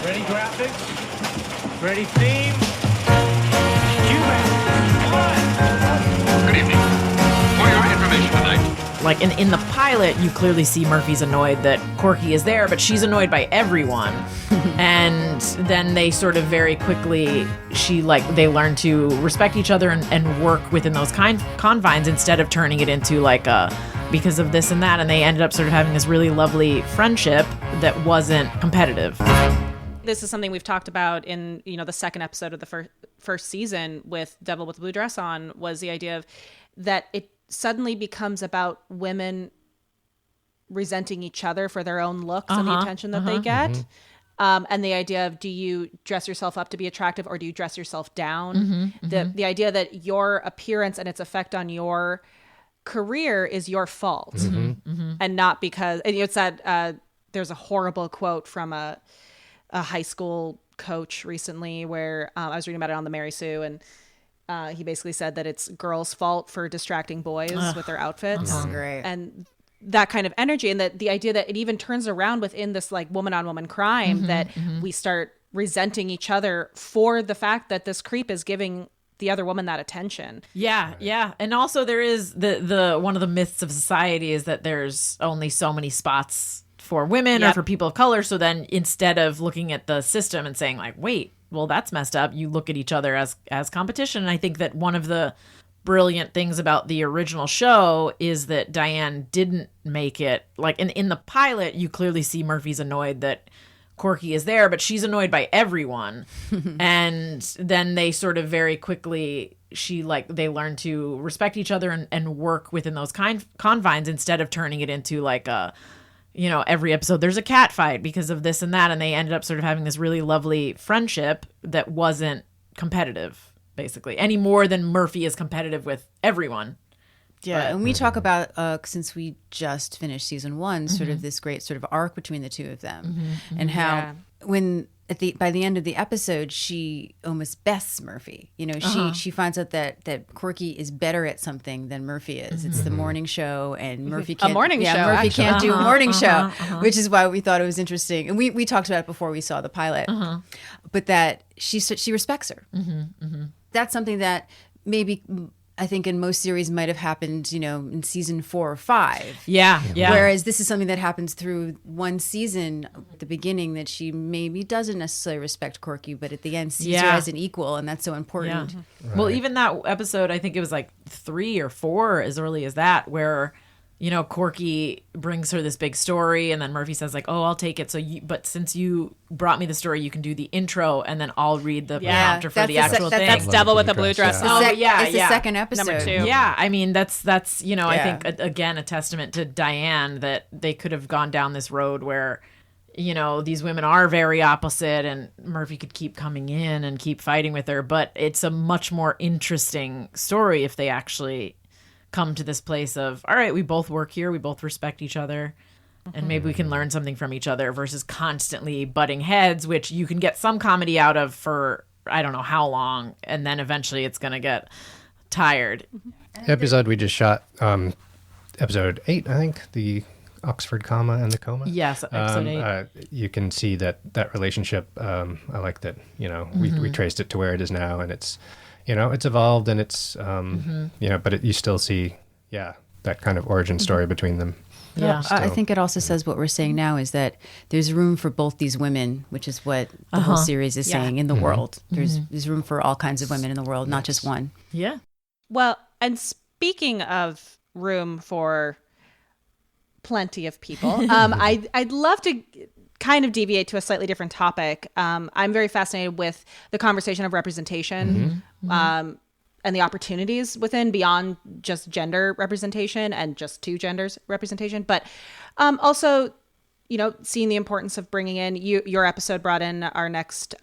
Ready graphics? Ready theme? Good evening. For your information tonight. Like in the pilot, you clearly see Murphy's annoyed that Corky is there, but she's annoyed by everyone. And then they sort of very quickly, they learn to respect each other and work within those confines instead of turning it into like a because of this and that. And they ended up sort of having this really lovely friendship that wasn't competitive. This is something we've talked about in, the second episode of the first season with Devil with the Blue Dress On, was the idea of that it suddenly becomes about women resenting each other for their own looks and the attention that they get. And the idea of, do you dress yourself up to be attractive or do you dress yourself down? The idea that your appearance and its effect on your career is your fault and not because, and it's that there's a horrible quote from a high school coach recently where I was reading about it on the Mary Sue, and he basically said that it's girls' fault for distracting boys with their outfits. Great. And that kind of energy, and that the idea that it even turns around within this like woman on woman crime, that we start resenting each other for the fact that this creep is giving the other woman that attention. Yeah. And also there is the one of the myths of society is that there's only so many spots for women or for people of color. So then instead of looking at the system and saying like, wait, well, that's messed up, you look at each other as competition. And I think that one of the brilliant things about the original show is that Diane didn't make it like in the pilot, you clearly see Murphy's annoyed that Corky is there, but she's annoyed by everyone. And then they sort of very quickly, they learn to respect each other and work within those confines instead of turning it into like a, every episode there's a cat fight because of this and that. And they ended up sort of having this really lovely friendship that wasn't competitive, basically, any more than Murphy is competitive with everyone. Yeah, and we talk about, since we just finished season one, sort of this great sort of arc between the two of them, and how when by the end of the episode, she almost bests Murphy. She finds out that Corky is better at something than Murphy is. It's the morning show, and Murphy can't. Murphy Can't do a morning show, which is why we thought it was interesting. And we talked about it before we saw the pilot, but that she respects her. That's something that maybe I think in most series might have happened, in season 4 or 5. Yeah. Whereas this is something that happens through one season at the beginning, that she maybe doesn't necessarily respect Corky, but at the end sees her as an equal, and that's so important. Yeah. Right. Well, even that episode, I think it was like 3 or 4 as early as that, where Corky brings her this big story, and then Murphy says like, "Oh, I'll take it. But since you brought me the story, you can do the intro, and then I'll read the prompter for the actual thing." That's Devil with the Blue Dress. It's the second episode. Number 2. Yeah, I mean that's I think again a testament to Diane that they could have gone down this road where these women are very opposite, and Murphy could keep coming in and keep fighting with her, but it's a much more interesting story if they actually come to this place of, all right, we both work here, we both respect each other, and maybe we can learn something from each other versus constantly butting heads, which you can get some comedy out of for I don't know how long, and then eventually it's going to get tired. The episode we just shot, episode 8, I think, the Oxford comma and the coma. Yes, episode 8. You can see that relationship. I like that, we traced it to where it is now, and it's it's evolved, and it's, but you still see, that kind of origin story between them. Yeah. I think it also says what we're saying now is that there's room for both these women, which is what the whole series is saying in the world. There's room for all kinds of women in the world, not just one. Yeah. Well, and speaking of room for plenty of people, I'd love to kind of deviate to a slightly different topic. I'm very fascinated with the conversation of representation and the opportunities within, beyond just gender representation and just two genders representation, but also, seeing the importance of bringing in your episode brought in our next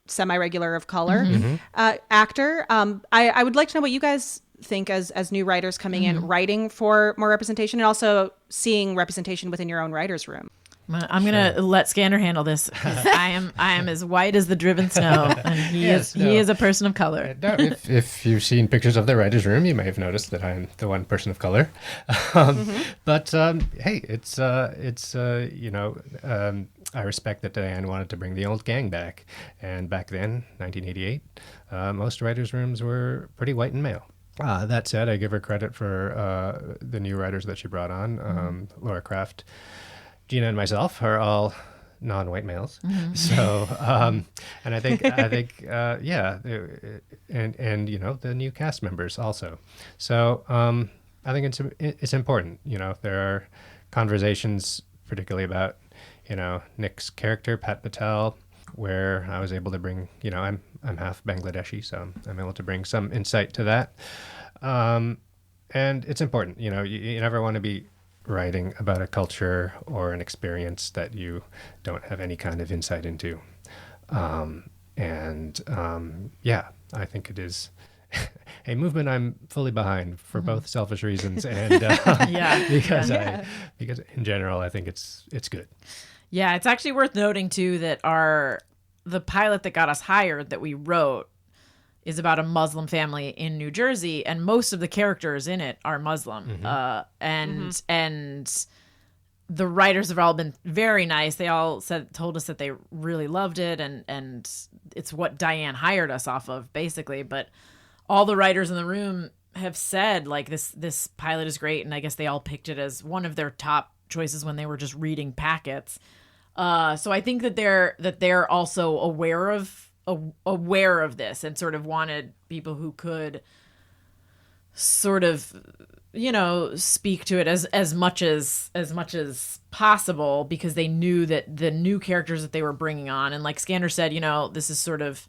semi-regular of color actor. I would like to know what you guys think as new writers coming in, writing for more representation, and also seeing representation within your own writer's room. I'm gonna let Skander handle this. I am as white as the driven snow, and he is a person of color. If you've seen pictures of the writers' room, you may have noticed that I'm the one person of color. But hey, it's I respect that Diane wanted to bring the old gang back. And back then, 1988, most writers' rooms were pretty white and male. That said, I give her credit for the new writers that she brought on. Laura Kraft, Gina, and myself are all non-white males. So, and I think, yeah, and you know, the new cast members also. So, I think it's important. You know, there are conversations, particularly about, you know, Nick's character, Pat Patel, where I was able to bring, you know, I'm half Bangladeshi, so I'm able to bring some insight to that. And it's important, you know, you never want to be writing about a culture or an experience that you don't have any kind of insight into. Yeah, I think it is a movement I'm fully behind for both selfish reasons and because in general I think it's good. Yeah, it's actually worth noting too that the pilot that got us hired that we wrote is about a Muslim family in New Jersey, and most of the characters in it are Muslim. And the writers have all been very nice. They all told us that they really loved it, and it's what Diane hired us off of, basically. But all the writers in the room have said, like, this pilot is great, and I guess they all picked it as one of their top choices when they were just reading packets. So I think that they're also aware of this and sort of wanted people who could sort of, you know, speak to it as much as possible, because they knew that the new characters that they were bringing on, and like Skander said, you know, this is sort of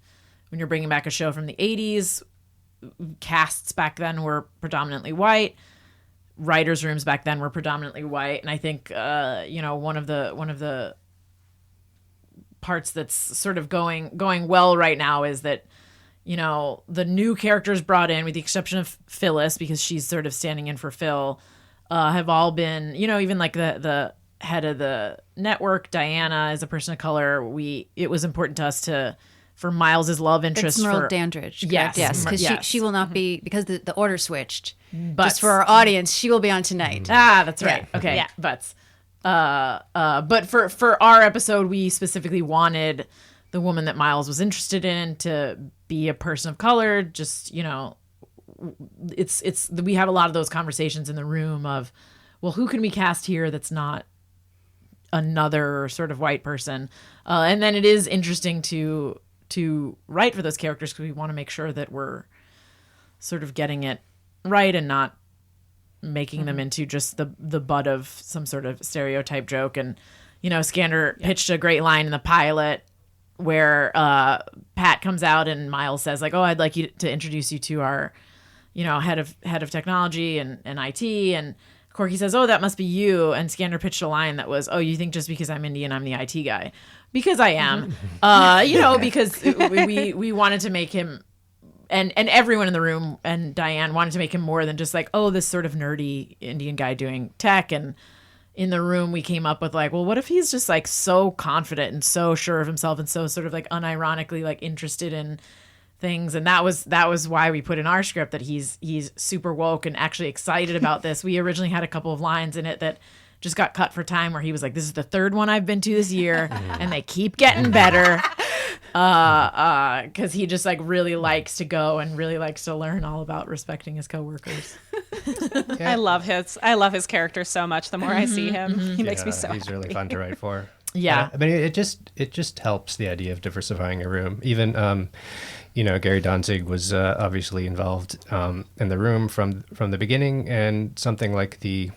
when you're bringing back a show from the 80s, casts back then were predominantly white, writers' rooms back then were predominantly white, and I think you know, one of the parts that's sort of going well right now is that, you know, the new characters brought in, with the exception of Phyllis, because she's sort of standing in for Phil, have all been, you know, even like the head of the network, Diana, is a person of color. It was important to us for Miles's love interest. It's Merle Dandridge. Yes. Yes, because she will not be, because the order switched. But just for our audience, she will be on tonight. That's right. Yeah. Okay. Yeah. But for our episode, we specifically wanted the woman that Miles was interested in to be a person of color. Just, you know, we have a lot of those conversations in the room of, well, who can we cast here that's not another sort of white person? And then it is interesting to write for those characters, because we want to make sure that we're sort of getting it right and not making them into just the butt of some sort of stereotype joke. And, you know, Skander pitched a great line in the pilot where Pat comes out and Miles says, like, oh, I'd like you to introduce you to our, you know, head of technology and IT. And Corky says, oh, that must be you. And Skander pitched a line that was, oh, you think just because I'm Indian, I'm the IT guy? Because I am. You know, because we wanted to make him, and everyone in the room and Diane wanted to make him more than just like, oh, this sort of nerdy Indian guy doing tech. And in the room, we came up with like, well, what if he's just like so confident and so sure of himself and so sort of like unironically like interested in things. And that was why we put in our script that he's super woke and actually excited about this. We originally had a couple of lines in it that just got cut for time, where he was like, this is the third one I've been to this year and they keep getting better. Because he just like really likes to go and really likes to learn all about respecting his coworkers. I love his character so much. The more I see him, he makes me so he's happy. really fun to write for. Yeah. I mean, it just helps the idea of diversifying a room. Even you know, Gary Danzig was obviously involved in the room from the beginning, and something like the,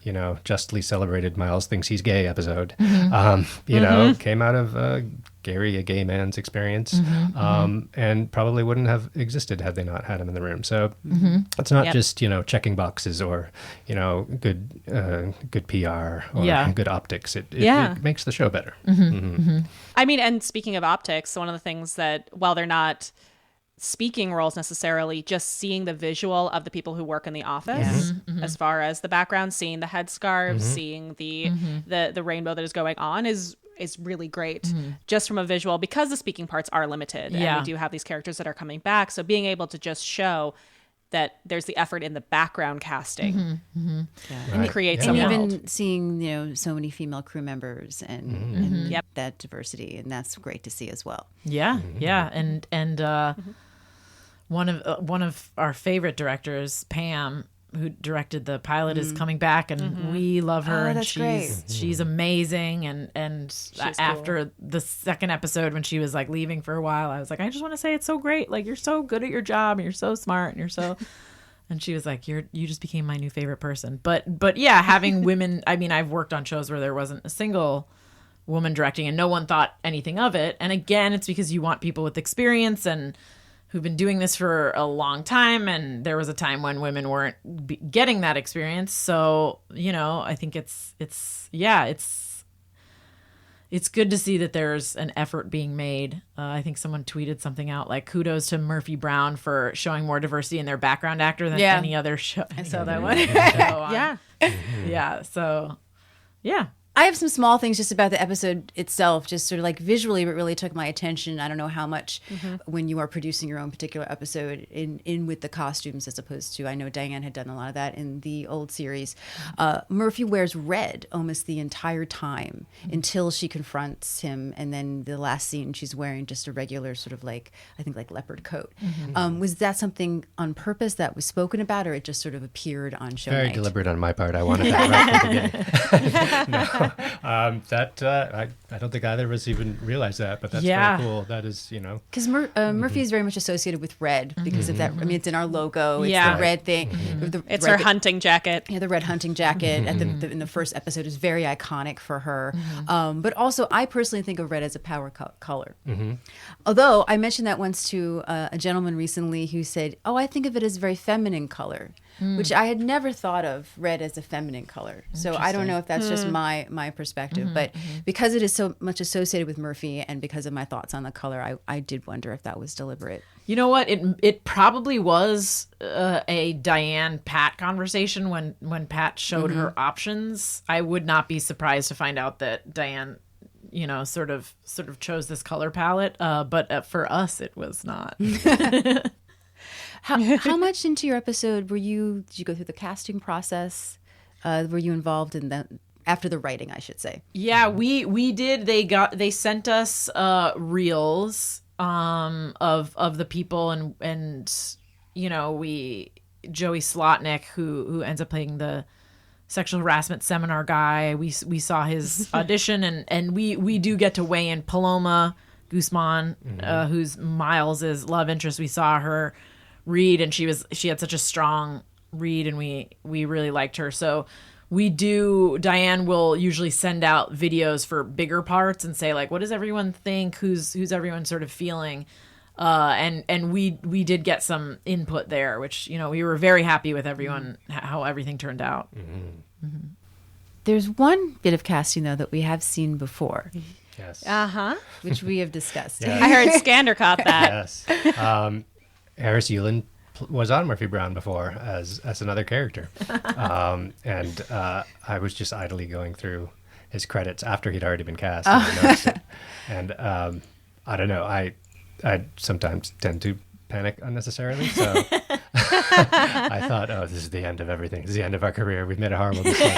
you know, justly celebrated Miles Thinks He's Gay episode, you know, came out of Gary, a gay man's experience, and probably wouldn't have existed had they not had him in the room. So it's not just, you know, checking boxes or, you know, good PR or good optics. It makes the show better. I mean, and speaking of optics, one of the things that, while they're not speaking roles necessarily, just seeing the visual of the people who work in the office, as far as the background, seeing the headscarves, seeing the rainbow that is going on is really great, just from a visual, because the speaking parts are limited and we do have these characters that are coming back. So being able to just show that there's the effort in the background casting Right. to create Yeah. some And world. even seeing, so many female crew members and that diversity, and that's great to see as well. Yeah, yeah, and one of our favorite directors, Pam, who directed the pilot, is coming back, and we love her. Oh, and that's great. she's amazing. And after the second episode, when she was like leaving for a while, I was like, I just want to say it's so great. Like, you're so good at your job, and you're so smart, and you're so. And she was like, you just became my new favorite person. But yeah, having women. I mean, I've worked on shows where there wasn't a single woman directing, and no one thought anything of it. And again, it's because you want people with experience and who've been doing this for a long time, and there was a time when women weren't getting that experience. So, I think it's good to see that there's an effort being made. I think someone tweeted something out like, kudos to Murphy Brown for showing more diversity in their background actor than any other show. I saw that one. Yeah. So, yeah. I have some small things just about the episode itself, just sort of like visually, what really took my attention. I don't know how much when you are producing your own particular episode in with the costumes, as opposed to, I know Diane had done a lot of that in the old series. Murphy wears red almost the entire time until she confronts him. And then the last scene, she's wearing just a regular sort of like leopard coat. Was that something on purpose that was spoken about, or it just sort of appeared on show Very night? deliberate on my part. I wanted that right from the beginning. No. I don't think either of us even realized that, but that's very cool. That is, Because Murphy is very much associated with red because of that. I mean, it's in our logo. It's Yeah. the red thing. It's her hunting jacket. Yeah, the red hunting jacket in the first episode is very iconic for her. But also, I personally think of red as a power color. Although I mentioned that once to a gentleman recently who said, "Oh, I think of it as a very feminine color," which I had never thought of red as a feminine color. So I don't know if that's just my perspective, but because it is so much associated with Murphy, and because of my thoughts on the color, I did wonder if that was deliberate. You know what? It probably was a Diane Pat conversation when Pat showed her options. I would not be surprised to find out that Diane, sort of chose this color palette. But for us, it was not. How much into your episode did you go through the casting process? Were you involved in that after the writing, I should say? Yeah, we did. They sent us reels of the people, and Joey Slotnick, who ends up playing the sexual harassment seminar guy. We saw his audition, and we do get to weigh in Paloma Guzman, who's Miles's love interest. We saw her read, and she had such a strong read, and we really liked her. So Diane will usually send out videos for bigger parts and say, like, what does everyone think? Who's everyone sort of feeling? And we did get some input there, which, we were very happy with everyone, how everything turned out. There's one bit of casting, though, that we have seen before, Yes. which we have discussed. Yeah. I heard Skander caught that. Yes. Harris Yulin was on Murphy Brown before as another character. And I was just idly going through his credits after he'd already been cast. And I noticed it. And I don't know, I sometimes tend to panic unnecessarily. So I thought, oh, this is the end of everything. This is the end of our career. We've made a horrible mistake.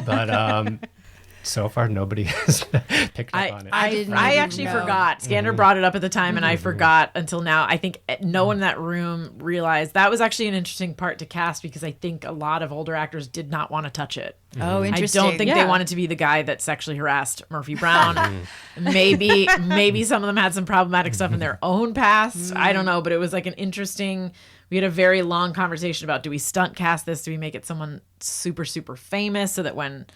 But so far, nobody has picked up on it. I actually forgot. Skander brought it up at the time, and I forgot until now. I think no one in that room realized that was actually an interesting part to cast, because I think a lot of older actors did not want to touch it. Oh, interesting. I don't think they wanted to be the guy that sexually harassed Murphy Brown. maybe some of them had some problematic stuff in their own past. I don't know, but it was like an interesting. We had a very long conversation about, do we stunt cast this? Do we make it someone super, super famous so that when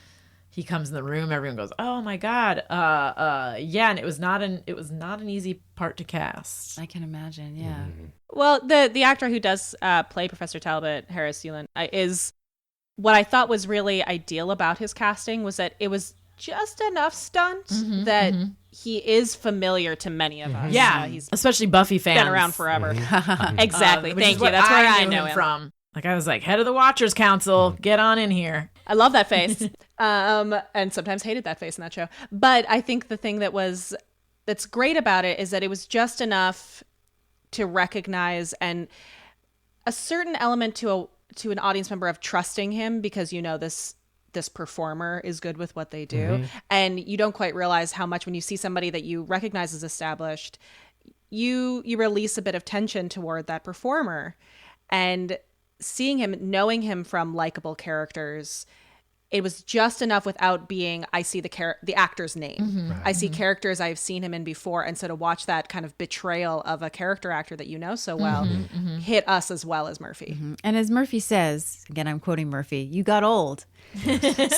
he comes in the room, everyone goes, "Oh my God!" Yeah, and it was not an easy part to cast. I can imagine. Yeah. Well, the actor who does play Professor Talbot, Harris Yulin, is what I thought was really ideal about his casting was that it was just enough stunt that he is familiar to many of us. Yeah, he's especially Buffy fans. been around forever. Exactly. Which Thank is you. what That's where I knew know him him from. Like, I was like, head of the Watchers Council, get on in here. I love that face. And sometimes hated that face in that show. But I think the thing that's great about it is that it was just enough to recognize, and a certain element to an audience member of trusting him because this performer is good with what they do, and you don't quite realize how much when you see somebody that you recognize as established, you release a bit of tension toward that performer, and seeing him, knowing him from likable characters. It was just enough without being, I see the actor's name. I see characters I've seen him in before. And so to watch that kind of betrayal of a character actor that you know so well hit us as well as Murphy. And as Murphy says, again, I'm quoting Murphy, you got old.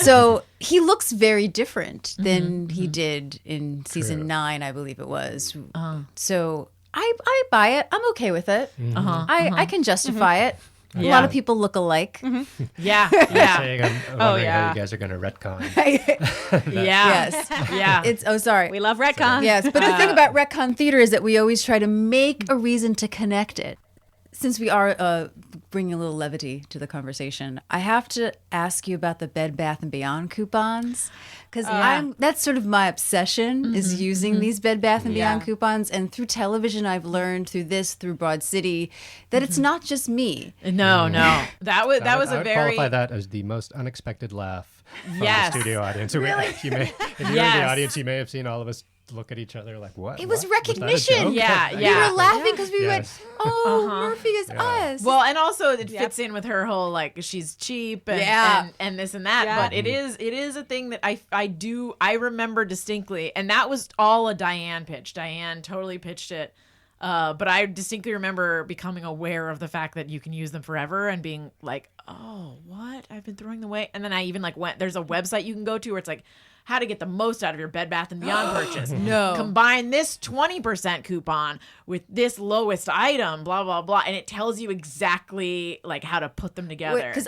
So he looks very different than he did in season 9, I believe it was. So I buy it. I'm okay with it. I can justify it. A lot of people look alike. Yeah. I'm wondering how you guys are going to retcon. Yes. Yeah. It's sorry. We love retcon. Yes, but the thing about retcon theater is that we always try to make a reason to connect it. Since we are bringing a little levity to the conversation, I have to ask you about the Bed Bath & Beyond coupons, because that's sort of my obsession is using these Bed Bath & Beyond coupons. And through television, I've learned through Broad City that it's not just me. No. That was I a would very qualify that as the most unexpected laugh from Yes. the studio audience. So if you were in the audience, you may have seen all of us look at each other like, what? It was What? Was that a recognition. joke? Yeah. We were laughing because we went, Yes. Murphy is us. Well, and also it fits in with her whole like she's cheap and this and that. Yeah. But it is a thing that I remember distinctly, and that was all a Diane pitch. Diane totally pitched it. But I distinctly remember becoming aware of the fact that you can use them forever and being like, oh, what? I've been throwing them away. And then I even there's a website you can go to where it's like, how to get the most out of your Bed Bath & Beyond purchase. No. Combine this 20% coupon with this lowest item, blah, blah, blah. And it tells you exactly like how to put them together. Because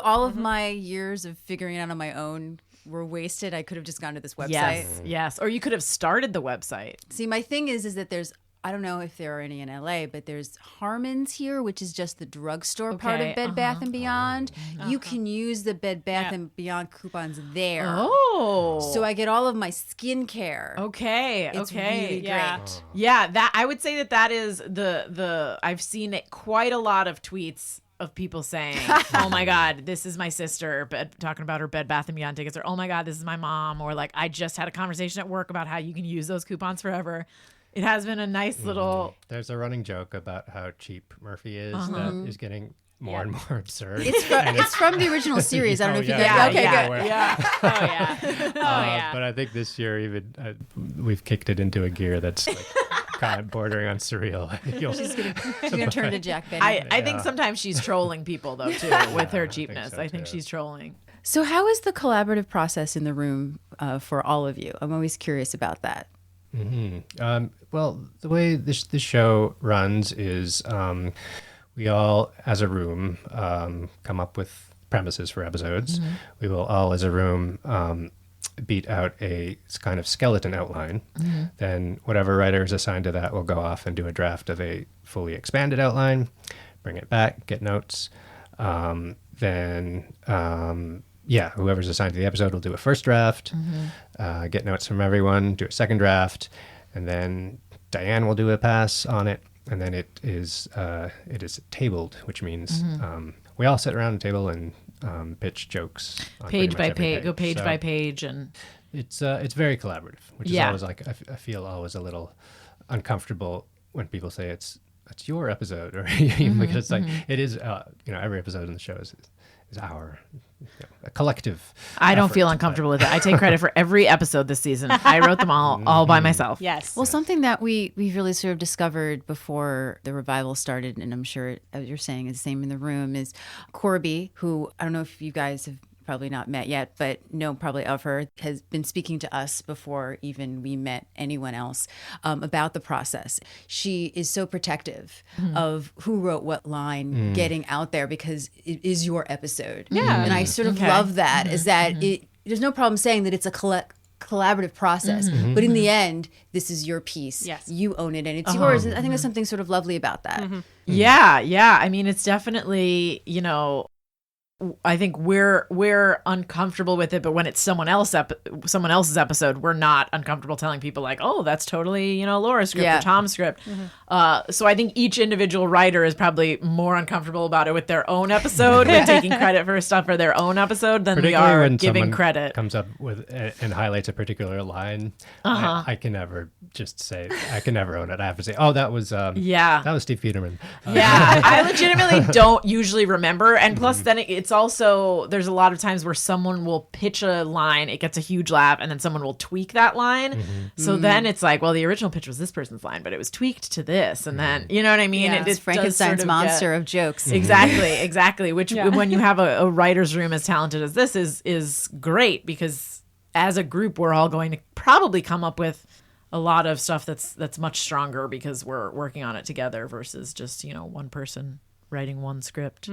all of my years of figuring it out on my own were wasted. I could have just gone to this website. Yes. Or you could have started the website. See, my thing is that there's, I don't know if there are any in LA, but there's Harmon's here, which is just the drugstore part of Bed Bath & Beyond. You can use the Bed Bath & Beyond coupons there. Oh. So I get all of my skincare. Okay. It's okay. really great. Yeah, that I would say that is the I've seen it quite a lot of tweets of people saying, "Oh my God, this is my sister," but talking about her Bed Bath & Beyond tickets, or "Oh my God, this is my mom," or like, "I just had a conversation at work about how you can use those coupons forever." It has been a nice little. There's a running joke about how cheap Murphy is that is getting more and more absurd. It's from the original series. I don't know if you yeah, guys. Okay, yeah, good. Yeah. But I think this year even we've kicked it into a gear that's like kind of bordering on surreal. I think She's gonna turn to Jack Benny. I think sometimes she's trolling people though too with her cheapness. I think she's trolling. So how is the collaborative process in the room for all of you? I'm always curious about that. Well, the way this show runs is we all, as a room, come up with premises for episodes. We will all, as a room, beat out a kind of skeleton outline. Then whatever writer is assigned to that will go off and do a draft of a fully expanded outline, bring it back, get notes. Whoever's assigned to the episode will do a first draft, get notes from everyone, do a second draft, and then Diane will do a pass on it, and then it is tabled, which means we all sit around a table and pitch jokes on Page by pretty much every page, go page So by page, and it's very collaborative, which is always like I feel always a little uncomfortable when people say it's your episode, or because it's like it is. Every episode in the show is our a collective. I don't feel effort, uncomfortable with it. I take credit for every episode this season. I wrote them all by myself. Yes. Well, something that we really sort of discovered before the revival started, and I'm sure, as you're saying, is the same in the room, is Corby, who I don't know if you guys have probably not met yet, but know probably of her, has been speaking to us before even we met anyone else about the process. She is so protective of who wrote what line getting out there because it is your episode. Yeah. And I sort of love that, is that there's no problem saying that it's a collaborative process, but in the end, this is your piece. Yes. You own it and it's yours. And I think there's something sort of lovely about that. Yeah. I mean, it's definitely, I think we're uncomfortable with it, but when it's someone else's episode, we're not uncomfortable telling people like, oh, that's totally, Laura's script or Tom's script. So I think each individual writer is probably more uncomfortable about it with their own episode, with taking credit for stuff for their own episode than we are when giving someone credit. comes up with and highlights a particular line. I can never just say, I can never own it. I have to say, oh, that was that was Steve Peterman. I legitimately don't usually remember, and plus then it's also, there's a lot of times where someone will pitch a line, it gets a huge laugh, and then someone will tweak that line. So then it's like, well, the original pitch was this person's line, but it was tweaked to this, and then, you know what I mean? Yeah, it's Frankenstein's monster of jokes. Exactly. Which when you have a writer's room as talented as this is great, because as a group, we're all going to probably come up with a lot of stuff that's much stronger because we're working on it together versus just, one person writing one script.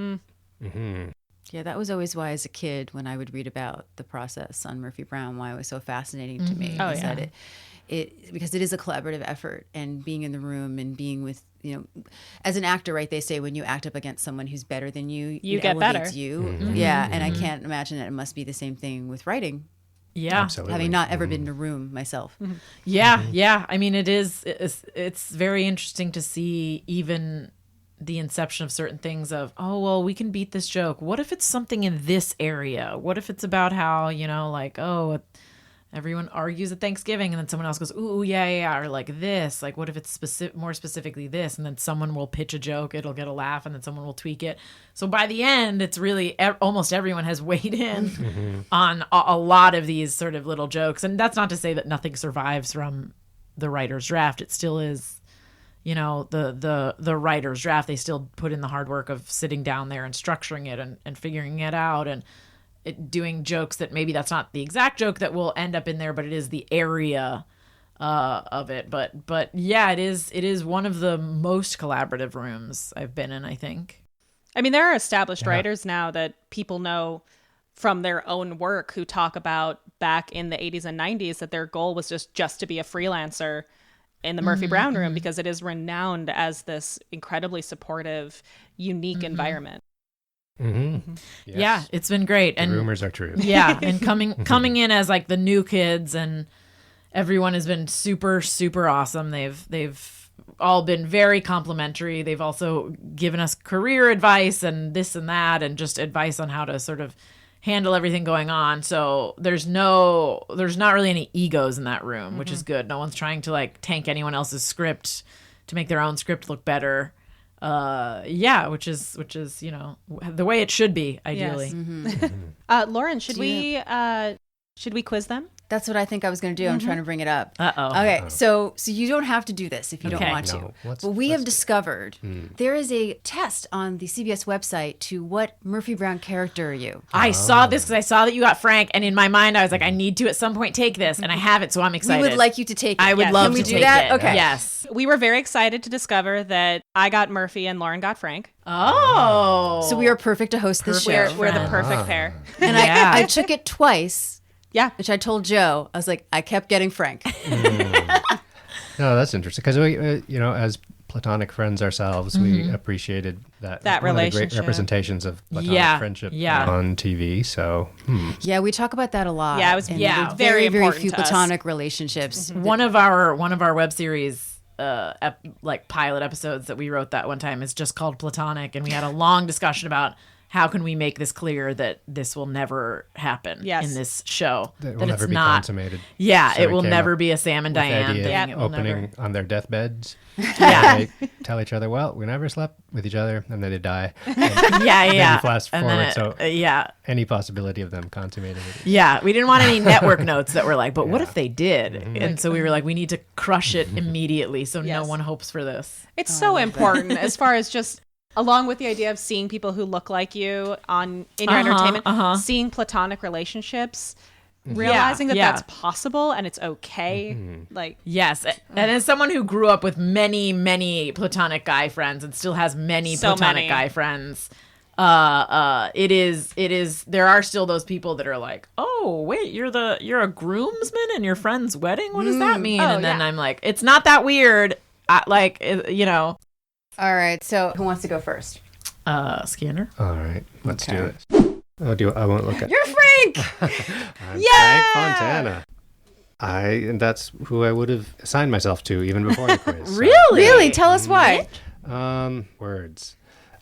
Yeah, that was always why, as a kid, when I would read about the process on Murphy Brown, why it was so fascinating to me. That because it is a collaborative effort, and being in the room and being with, as an actor, right? They say when you act up against someone who's better than you, you it get better. elevates you. Yeah, and I can't imagine that it must be the same thing with writing. Yeah, absolutely. Having not ever been in a room myself. Yeah. I mean, it's very interesting to see even the inception of certain things of, oh, well, we can beat this joke. What if it's something in this area? What if it's about how, everyone argues at Thanksgiving and then someone else goes, ooh, yeah, or like this. Like, what if it's more specifically this? And then someone will pitch a joke, it'll get a laugh, and then someone will tweak it. So by the end, it's really almost everyone has weighed in on a lot of these sort of little jokes. And that's not to say that nothing survives from the writer's draft. It still is, the writer's draft. They still put in the hard work of sitting down there and structuring it and figuring it out and doing jokes that maybe that's not the exact joke that will end up in there, but it is the area of it. But yeah, it is one of the most collaborative rooms I've been in, I think. I mean, there are established writers now that people know from their own work who talk about back in the 80s and 90s that their goal was just to be a freelancer in the Murphy Brown room, because it is renowned as this incredibly supportive, unique environment. Yes. Yeah, it's been great. And the rumors are true. Yeah, and coming in as like the new kids, and everyone has been super, super awesome. They've all been very complimentary. They've also given us career advice and this and that, and just advice on how to sort of handle everything going on. So there's not really any egos in that room, which is good. No one's trying to like tank anyone else's script to make their own script look better. Which is the way it should be, ideally. Yes. Lauren, should we quiz them? That's what I think I was going to do. I'm trying to bring it up. Uh-oh. Okay, so you don't have to do this if you don't want to. No. But we have discovered there is a test on the CBS website to what Murphy Brown character are you? I saw this because I saw that you got Frank, and in my mind I was like, I need to at some point take this, and I have it, so I'm excited. We would like you to take it. I would love to do take that? it. Okay. Yes. We were very excited to discover that I got Murphy and Lauren got Frank. Oh. So we are perfect to host this show. We're the perfect pair. And I took it twice. Yeah. Which I told Joe. I was like, I kept getting Frank. No, that's interesting because we, as platonic friends ourselves, we appreciated that one relationship. of the great representations of platonic friendship on TV. So yeah, we talk about that a lot. Yeah, it was And very, very important few to us. platonic relationships. One of our web series like pilot episodes that we wrote that one time is just called Platonic, and we had a long discussion about how can we make this clear that this will never happen in this show. that will never be consummated. Yeah, So it we will came never up be a Sam and with the Diane idea thing. of It will opening never. on their deathbeds. Yeah. They tell each other, well, we never slept with each other, and then they die. And Yeah. then you fast And forward, then so any possibility of them consummating it. Yeah, we didn't want any network notes that were like, but what if they did? And so we were like, we need to crush it immediately so no one hopes for this. It's so important as far as just along with the idea of seeing people who look like you in your entertainment, seeing platonic relationships, realizing that that's possible and it's okay. Like, yes. And as someone who grew up with many, many platonic guy friends and still has many platonic guy friends, it is there are still those people that are like, oh wait, you're a groomsman in your friend's wedding? What does that mean? And then I'm like, it's not that weird. All right, so who wants to go first? Skander. All right, let's do it. Oh, I won't look at. You're Frank. I'm Frank Fontana. And that's who I would have assigned myself to even before the quiz. So. Really? Tell us why. Words.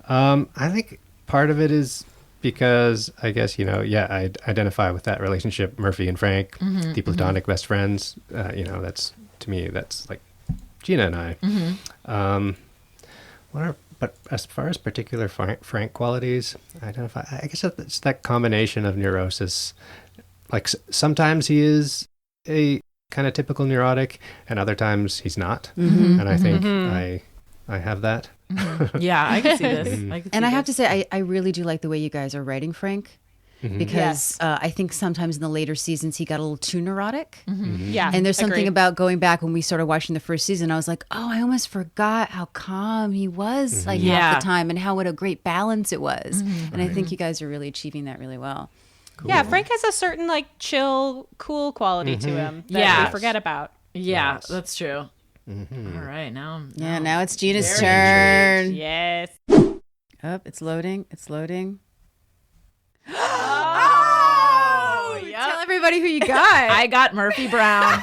I think part of it is because I guess, I identify with that relationship, Murphy and Frank, the platonic best friends. That's, to me, that's like Gina and I. But as far as particular Frank qualities, I identify, I guess it's that combination of neurosis. Like sometimes he is a kind of typical neurotic, and other times he's not. And I think I have that. Yeah, I can see this. And I have to say, I really do like the way you guys are writing Frank. Because I think sometimes in the later seasons he got a little too neurotic. Yeah. And there's something agreed. about going back when we started watching the first season, I was like, oh, I almost forgot how calm he was like half the time and what a great balance it was. And I think you guys are really achieving that really well. Cool. Yeah, Frank has a certain like chill, cool quality to him that we forget about. Yeah, Yes. that's true. All right, now. Now it's Gina's turn. Yes. Up, it's loading. It's loading. Oh, Tell everybody who you got. I got Murphy Brown.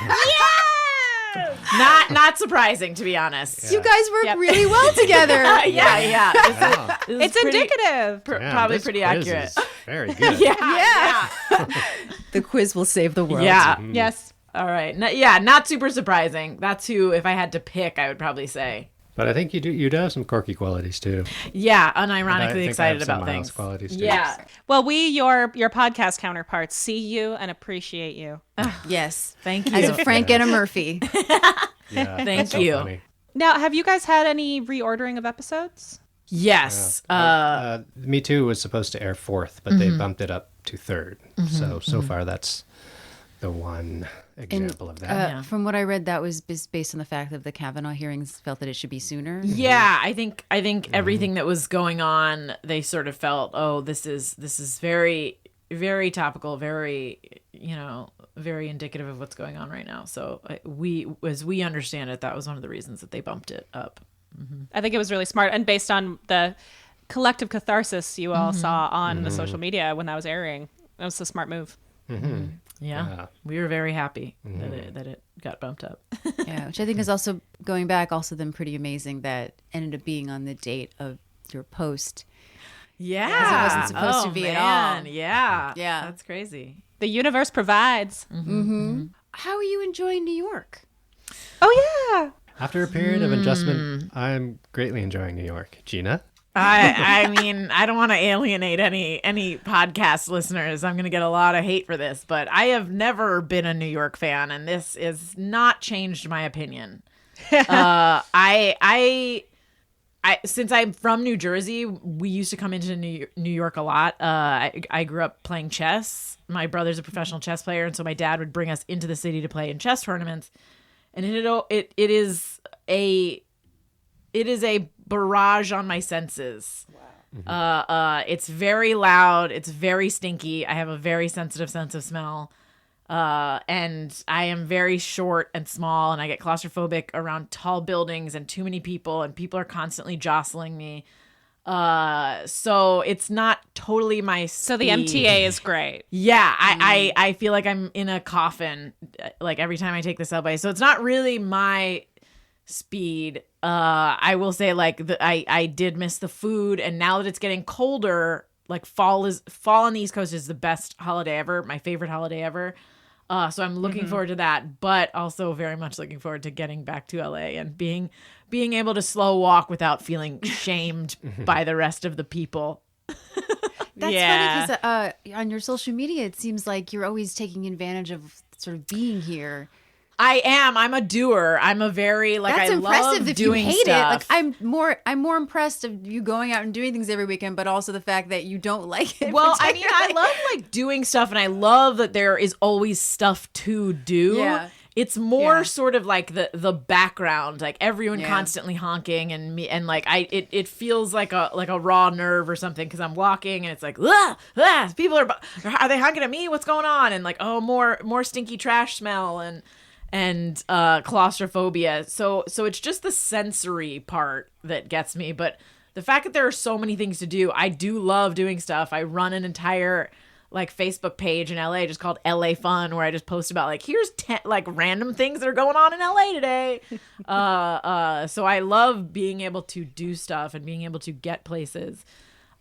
Not surprising, to be honest. You guys work really well together. Yeah. It's indicative. Probably this pretty quiz accurate. is very good. Yeah. The quiz will save the world. Yeah. Yes. All right. Not super surprising. That's who, if I had to pick, I would probably say. But I think you do have some quirky qualities too. Yeah, And I unironically think I excited have some about Miles things. qualities too. Yeah. Well, we, your podcast counterparts, see you and appreciate you. Yes. Thank you. As a Frank and a Murphy. Yeah, Thank that's so you. funny. Now, have you guys had any reordering of episodes? Yes. Me Too was supposed to air 4th, but they bumped it up to 3rd. So far that's the one example of that. From what I read, that was based on the fact that the Kavanaugh hearings felt that it should be sooner. Yeah, I think everything that was going on, they sort of felt, oh, this is very, very topical, very, very indicative of what's going on right now. So as we understand it, that was one of the reasons that they bumped it up. I think it was really smart, and based on the collective catharsis you all saw on the social media when that was airing, it was a smart move. Yeah, we were very happy that it got bumped up. Yeah, which I think is also, going back, also then pretty amazing that ended up being on the date of your post. Yeah, Because it wasn't supposed to be at all. Yeah, Yeah. that's crazy. The universe provides. How are you enjoying New York? Oh, yeah. After a period of adjustment, I'm greatly enjoying New York. Gina? I mean, I don't want to alienate any podcast listeners. I'm going to get a lot of hate for this, but I have never been a New York fan, and this has not changed my opinion. I since I'm from New Jersey, we used to come into New York a lot. I grew up playing chess. My brother's a professional chess player, and so my dad would bring us into the city to play in chess tournaments. And it is a barrage on my senses. Wow. It's very loud. It's very stinky. I have a very sensitive sense of smell. And I am very short and small, and I get claustrophobic around tall buildings and too many people, and people are constantly jostling me. So it's not totally my speed. So the MTA is great. Yeah, I feel like I'm in a coffin, like every time I take the subway. So it's not really my speed. I will say, like, I did miss the food, and now that it's getting colder, like fall on the East Coast is the best holiday ever, my favorite holiday ever. So I'm looking forward to that, but also very much looking forward to getting back to LA and being able to slow walk without feeling shamed by the rest of the people. That's funny because on your social media, it seems like you're always taking advantage of sort of being here. I am. I'm a doer. I'm a very That's I impressive love if you doing hate stuff. it. Like I'm more impressed of you going out and doing things every weekend, but also the fact that you don't like it. Well, I mean, I particularly. love like doing stuff, and I love that there is always stuff to do. Yeah. It's more Yeah. sort of like the background, like everyone Yeah. constantly honking and me, and like it feels like a raw nerve or something because I'm walking and it's like people are they honking at me? What's going on? And like, oh, more stinky trash smell and claustrophobia. So it's just the sensory part that gets me, but the fact that there are so many things to do. I do love doing stuff. I run an entire like Facebook page in LA just called LA Fun, where I just post about like, here's 10 like random things that are going on in LA today. So I love being able to do stuff and being able to get places.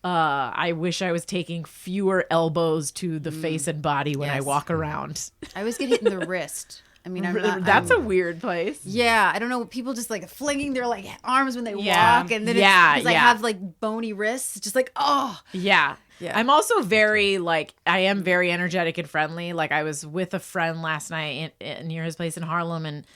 I wish I was taking fewer elbows to the face and body when I walk around. I always get hit in the wrist. I mean, that's a weird place. Yeah, I don't know. People just like flinging their like arms when they walk, and then I have like bony wrists. Just like Yeah. I'm also very like, I am very energetic and friendly. Like I was with a friend last night near his place in Harlem, and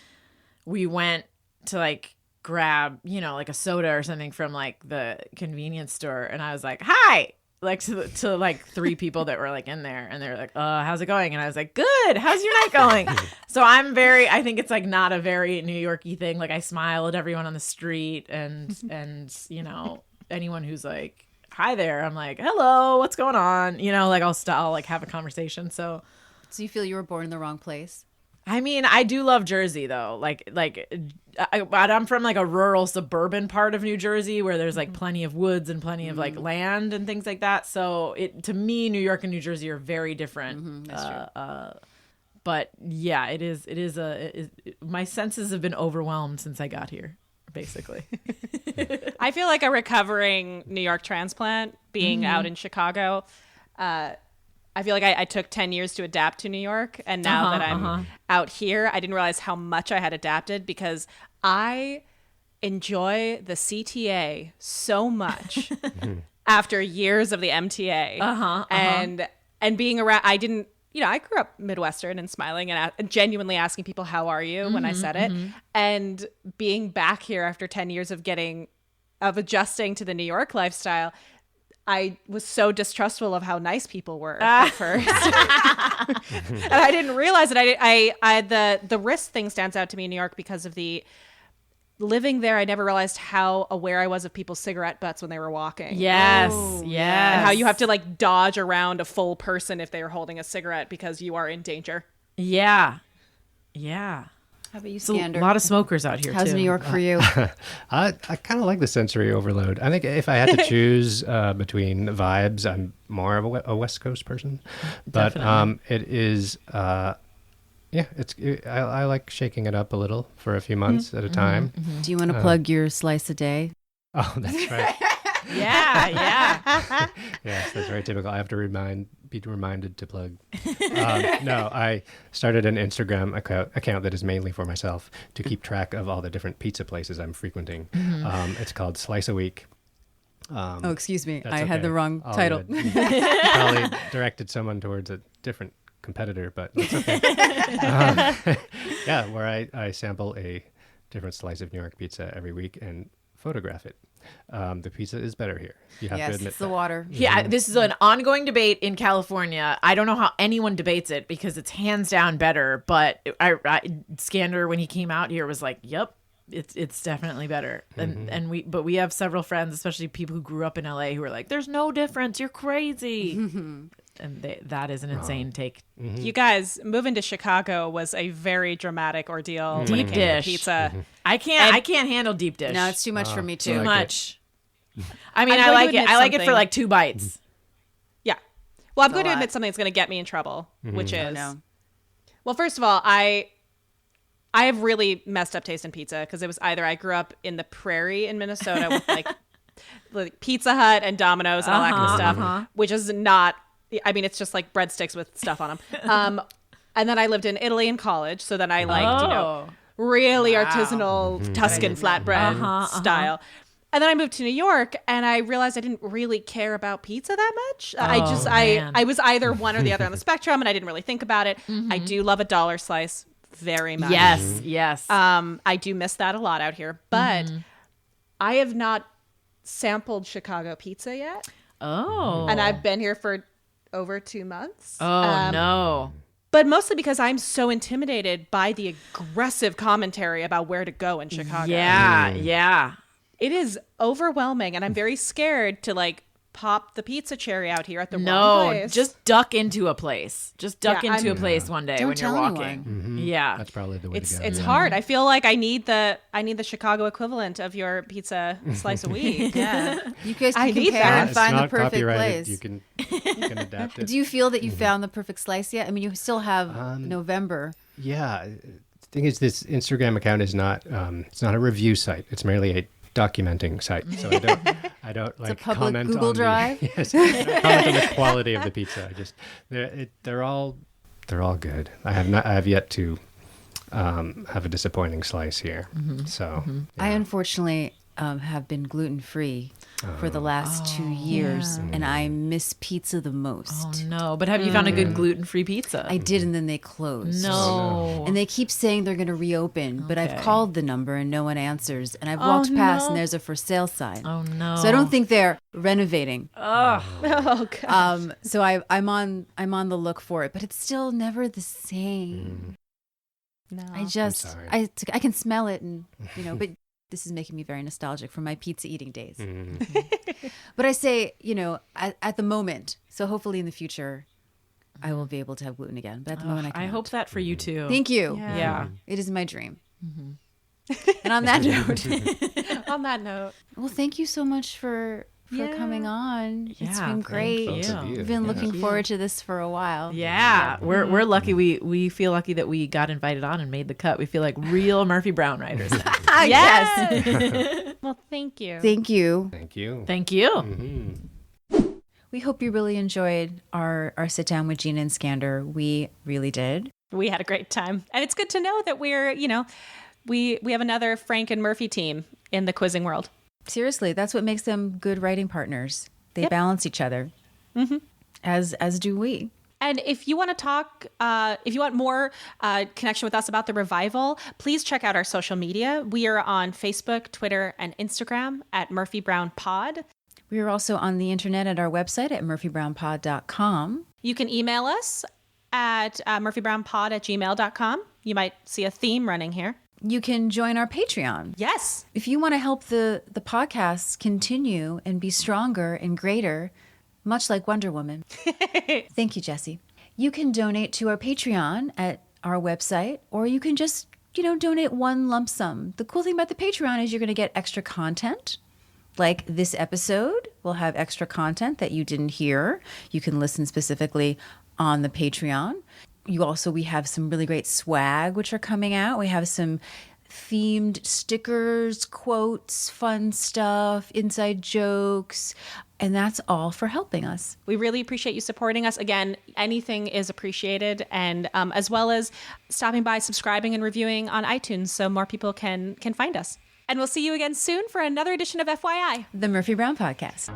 we went to like grab, you know, like a soda or something from like the convenience store, and I was like, hi, like to like 3 people that were like in there, and they're like, how's it going? And I was like, good, how's your night going? So I think it's like not a very New York-y thing. Like I smile at everyone on the street, and you know, anyone who's like, hi there, I'm like, hello, what's going on? You know, like I'll like have a conversation. So you feel you were born in the wrong place? I mean, I do love Jersey though. I'm from like a rural suburban part of New Jersey where there's like plenty of woods and plenty of like land and things like that. So to me, New York and New Jersey are very different. That's true. But yeah, it is my senses have been overwhelmed since I got here, basically. I feel like a recovering New York transplant being out in Chicago. I feel like I took 10 years to adapt to New York. And now that I'm out here, I didn't realize how much I had adapted, because I enjoy the CTA so much after years of the MTA. And being around, I didn't, you know, I grew up Midwestern and smiling and genuinely asking people, how are you, when I said it. And being back here after 10 years of adjusting to the New York lifestyle, I was so distrustful of how nice people were at first. And I didn't realize that the risk thing stands out to me in New York because of the living there. I never realized how aware I was of people's cigarette butts when they were walking. Yes. And how you have to like dodge around a full person if they are holding a cigarette because you are in danger. Yeah. How about you, So Skander? a lot of smokers out here. How's too. New York for you? I kind of like the sensory overload. I think if I had to choose between vibes, I'm more of a West Coast person. But it is, I like shaking it up a little for a few months at a time. Do you want to plug your slice a day? Oh, that's right. Yeah. Yes, that's very typical. I have to be reminded to plug. No, I started an Instagram account that is mainly for myself to keep track of all the different pizza places I'm frequenting. It's called Slice a Week. Oh, excuse me. I had okay. the wrong All title. good. Probably directed someone towards a different competitor, but it's okay. Where I sample a different slice of New York pizza every week and photograph it. The pizza is better here. You have to admit it's the that. water. Yeah, this is an ongoing debate in California. I don't know how anyone debates it because it's hands down better. But Skander, when he came out here, was like, "Yep, it's definitely better." And we have several friends, especially people who grew up in LA, who are like, "There's no difference. You're crazy." And that is an insane take. You guys, moving to Chicago was a very dramatic ordeal. Deep dish Pizza. I can't handle deep dish. No, it's too much for me too. too like much. I mean, I'm I going like to it. admit I like it for something. like 2 bites. Yeah. Well, I'm going to lot. admit something that's going to get me in trouble, which is, No. well, first of all, I have really messed up taste in pizza because it was either I grew up in the prairie in Minnesota with like Pizza Hut and Domino's and all that kind of stuff, which is not, I mean, it's just like breadsticks with stuff on them. And then I lived in Italy in college. So then I liked, really artisanal Tuscan flatbread style. And then I moved to New York and I realized I didn't really care about pizza that much. I was either one or the other on the spectrum and I didn't really think about it. I do love a dollar slice very much. Yes. I do miss that a lot out here, but I have not sampled Chicago pizza yet. Oh. And I've been here for over 2 months. Oh, no. But mostly because I'm so intimidated by the aggressive commentary about where to go in Chicago. Yeah. It is overwhelming and I'm very scared to like pop the pizza cherry out here at the wrong No, place. just duck into a place. Just duck Yeah, into a place one day Don't when you're tell walking. anyone. Yeah. That's probably the way it's to go. it's hard. I feel like I need the Chicago equivalent of your pizza slice a week. Yeah. You guys I can need compare that. and It's find the not perfect copyrighted. place. You can adapt it. Do you feel that you found the perfect slice yet? I mean, you still have November. Yeah. The thing is, this Instagram account is not it's not a review site. It's merely a documenting site. So I don't like public comment Google on Drive? The, yes, I don't comment on the quality of the pizza. I just they're all good. I have yet to have a disappointing slice here. So I unfortunately have been gluten-free for the last 2 years, and I miss pizza the most. Oh no! But have you found a good gluten-free pizza? I did, and then they closed. No. And they keep saying they're going to reopen, but I've Okay. called the number and no one answers. And I've walked past and there's a for sale sign. Oh no! So I don't think they're renovating. Oh god. So I'm on the look for it, but it's still never the same. No. I just sorry. I can smell it, and but this is making me very nostalgic for my pizza eating days. But I say, at the moment, so hopefully in the future, I will be able to have gluten again. But at the moment, I I cannot. hope that for you too. Thank you. Yeah. It is my dream. And on that note, On that note, well, thank you so much for coming on. It's Yeah, been thank great. you. both of you. I've been Yeah. looking forward to this for a while. Yeah, we're lucky. We feel lucky that we got invited on and made the cut. We feel like real Murphy Brown writers. Yes. well, thank you. Thank you. Thank you. Thank you. We hope you really enjoyed our sit down with Gina and Skander. We really did. We had a great time, and it's good to know that we're we have another Frank and Murphy team in the quizzing world. Seriously, that's what makes them good writing partners. They balance each other, as do we. And if you want to talk, if you want more connection with us about the revival, please check out our social media. We are on Facebook, Twitter, and Instagram at Murphy Brown Pod. We are also on the internet at our website at murphybrownpod.com. You can email us at murphybrownpod@gmail.com. You might see a theme running here. You can join our Patreon. Yes. If you want to help the podcasts continue and be stronger and greater, much like Wonder Woman. Thank you, Jesse. You can donate to our Patreon at our website, or you can just, donate one lump sum. The cool thing about the Patreon is you're going to get extra content. Like this episode will have extra content that you didn't hear. You can listen specifically on the Patreon. We have some really great swag, which are coming out. We have some themed stickers, quotes, fun stuff, inside jokes, and that's all for helping us. We really appreciate you supporting us. Again, anything is appreciated, and as well as stopping by, subscribing, and reviewing on iTunes so more people can find us. And we'll see you again soon for another edition of FYI. The Murphy Brown Podcast.